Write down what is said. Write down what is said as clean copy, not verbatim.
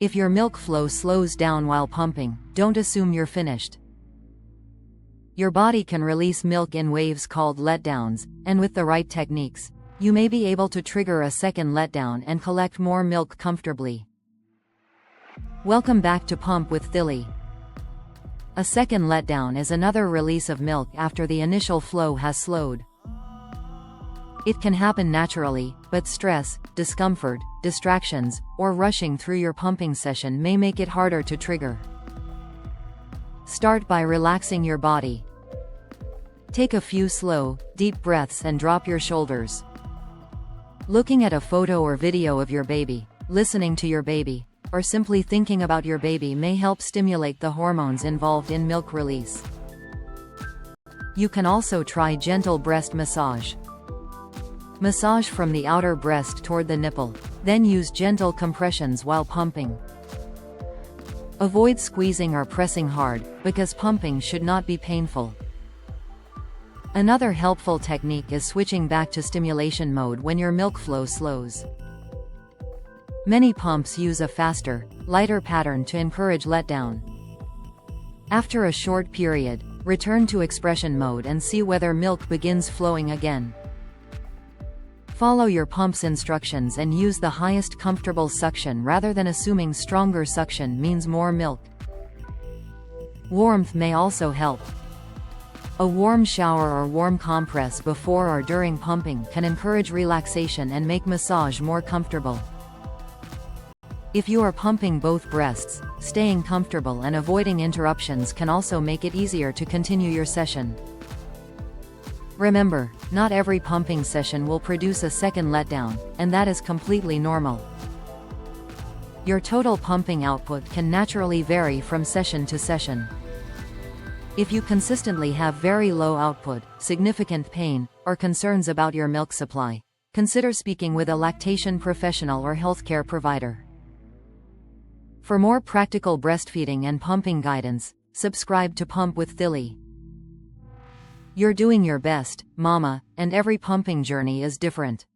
If your milk flow slows down while pumping, don't assume you're finished. Your body can release milk in waves called letdowns, and with the right techniques, you may be able to trigger a second letdown and collect more milk comfortably. Welcome back to Pump with Thilly. A second letdown is another release of milk after the initial flow has slowed. It can happen naturally, but stress, discomfort, distractions, or rushing through your pumping session may make it harder to trigger. Start by relaxing your body. Take a few slow, deep breaths and drop your shoulders. Looking at a photo or video of your baby, listening to your baby, or simply thinking about your baby may help stimulate the hormones involved in milk release. You can also try gentle breast massage. Massage from the outer breast toward the nipple, then use gentle compressions while pumping. Avoid squeezing or pressing hard, because pumping should not be painful. Another helpful technique is switching back to stimulation mode when your milk flow slows. Many pumps use a faster, lighter pattern to encourage letdown. After a short period, return to expression mode and see whether milk begins flowing again. Follow your pump's instructions and use the highest comfortable suction rather than assuming stronger suction means more milk. Warmth may also help. A warm shower or warm compress before or during pumping can encourage relaxation and make massage more comfortable. If you are pumping both breasts, staying comfortable and avoiding interruptions can also make it easier to continue your session. Remember, not every pumping session will produce a second letdown, and that is completely normal. Your total pumping output can naturally vary from session to session. If you consistently have very low output, significant pain, or concerns about your milk supply, consider speaking with a lactation professional or healthcare provider. For more practical breastfeeding and pumping guidance, subscribe to Pump with Thilly. You're doing your best, Mama, and every pumping journey is different.